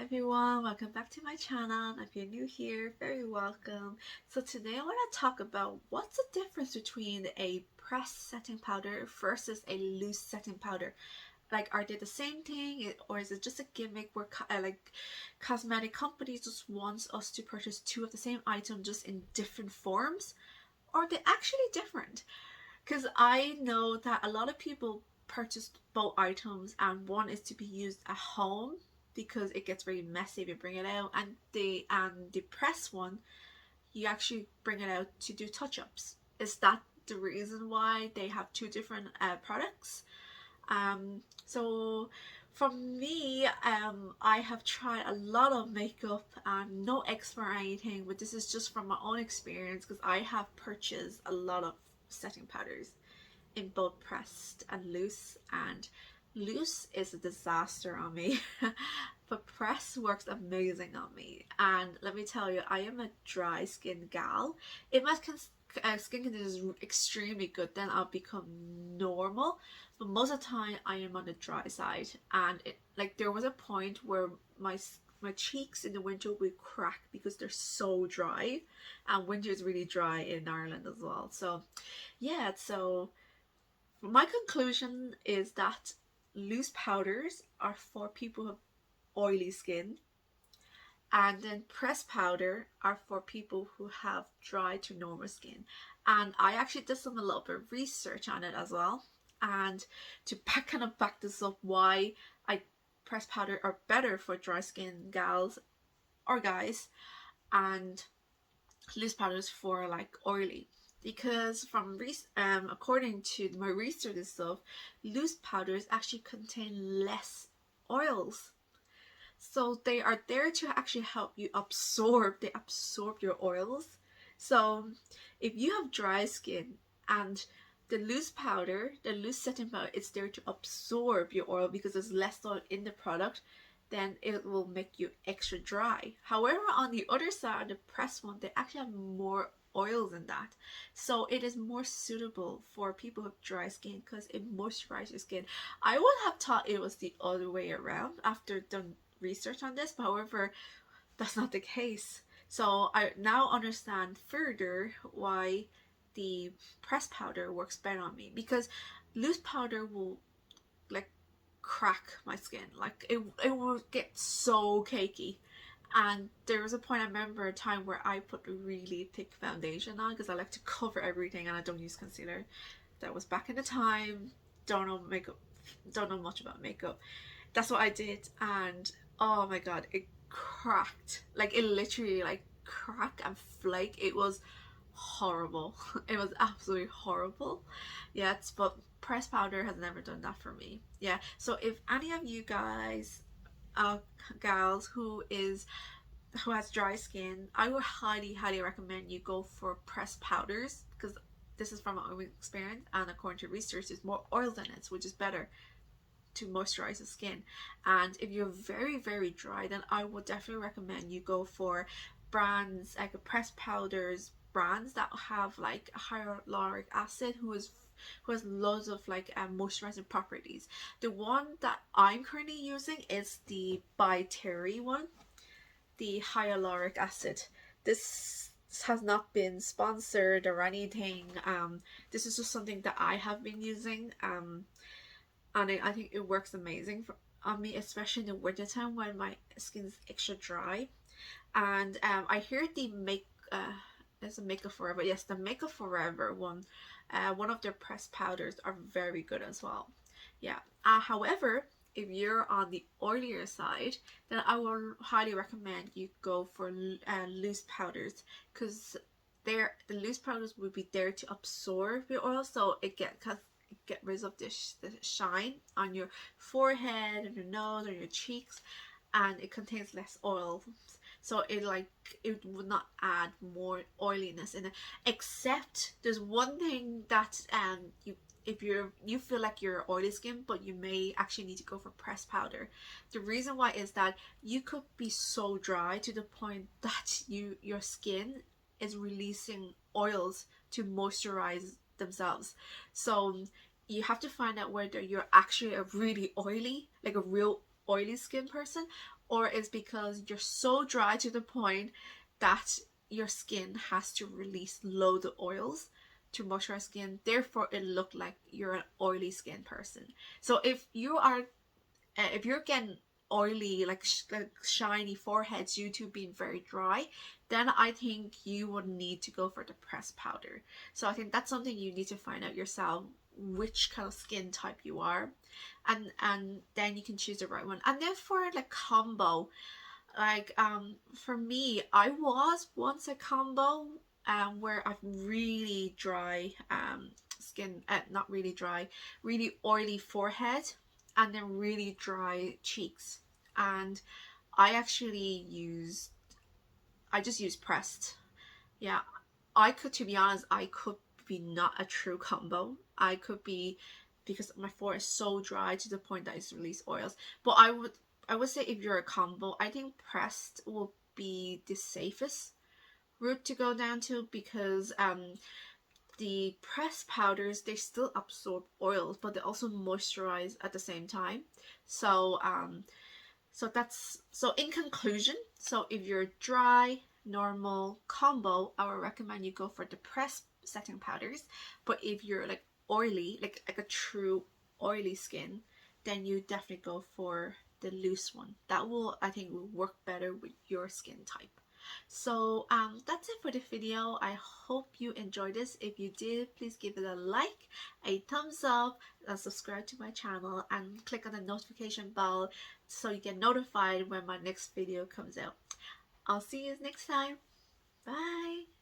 everyone, welcome back to my channel. If you're new here, very welcome. So today I want to talk about what's the difference between a pressed setting powder versus a loose setting powder. Like, are they the same thing, or is it just a gimmick where like cosmetic companies just wants us to purchase two of the same item just in different forms? Or are they actually different? Because I know that a lot of people purchase both items, and one is to be used at home because it gets very messy if you bring it out, and the press one you actually bring it out to do touch-ups. Is that the reason why they have two different products? So for me, I have tried a lot of makeup. I'm no expert or anything, but this is just from my own experience because I have purchased a lot of setting powders in both pressed and loose, and loose is a disaster on me but press works amazing on me. And let me tell you, I am a dry skin gal. If my skin condition is extremely good, then I'll become normal, but most of the time I am on the dry side. And like, there was a point where my cheeks in the winter would crack because they're so dry, and winter is really dry in Ireland as well. So yeah, so my conclusion is that loose powders are for people who have oily skin, and then pressed powder are for people who have dry to normal skin. And I actually did a little bit of research on it as well, and to back this up, why I pressed powder are better for dry skin gals or guys, and loose powders for like oily. Because according to my research and stuff, loose powders actually contain less oils, so they are there to actually help you absorb your oils. So if you have dry skin, and the loose setting powder, it's there to absorb your oil because there's less oil in the product, then it will make you extra dry. However, on the other side, the pressed one, they actually have more oils in that, so it is more suitable for people with dry skin because it moisturizes your skin. I would have thought it was the other way around after done research on this, but however, that's not the case. So I now understand further why the pressed powder works better on me, because loose powder will like crack my skin, like it will get so cakey. And there was a point, I remember a time where I put a really thick foundation on because I like to cover everything and I don't use concealer. That was back in the time. Don't know makeup, don't know much about makeup. That's what I did, and oh my god, it cracked. Like, it literally like crack and flake. It was horrible. It was absolutely horrible. Yes, but pressed powder has never done that for me. Yeah, so if any of you guys, gals, who has dry skin, I would highly recommend you go for pressed powders, because this is from my own experience, and according to research, there's more oils in it, which is better to moisturize the skin. And if you're very dry, then I would definitely recommend you go for brands like pressed powders, brands that have like hyaluronic acid, who has loads of like moisturizing properties. The one that I'm currently using is the by Terry one, the hyaluronic acid. This has not been sponsored or anything. This is just something that I have been using, and I think it works amazing on me, especially in the wintertime when my skin is extra dry. And I hear the there's a Makeup Forever, yes, the Makeup Forever one of their pressed powders are very good as well. Yeah. However, if you're on the oilier side, then I will highly recommend you go for loose powders, because the loose powders will be there to absorb your oil, so get rid of the shine on your forehead and your nose or your cheeks, and it contains less oil, so it would not add more oiliness in it. Except there's one thing that if you feel like you're oily skin, but you may actually need to go for pressed powder. The reason why is that you could be so dry to the point that your skin is releasing oils to moisturize themselves. So you have to find out whether you're actually a really oily, like a real oily skin person, or is because you're so dry to the point that your skin has to release loads of oils to moisturize skin, therefore it look like you're an oily skin person. So if you're getting oily, like shiny foreheads due to being very dry, then I think you would need to go for the pressed powder. So I think that's something you need to find out yourself, which kind of skin type you are, and then you can choose the right one. And then for like combo, like for me, I was once a combo where I've really dry skin, not really dry, really oily forehead, and then really dry cheeks. And I actually used, I just used pressed. Yeah, I could, to be honest, I could be not a true combo. I could be, because my forehead is so dry to the point that it's released oils. But I would say if you're a combo, I think pressed will be the safest route to go down to, because the pressed powders, they still absorb oils, but they also moisturize at the same time. So so in conclusion, so if you're dry, normal, combo, I would recommend you go for the pressed setting powders. But if you're like oily, like a true oily skin, then you definitely go for the loose one. That will, I think, will work better with your skin type. So that's it for the video. I hope you enjoyed this. If you did, please give it a like, a thumbs up, and subscribe to my channel, and click on the notification bell so you get notified when my next video comes out. I'll see you next time. Bye.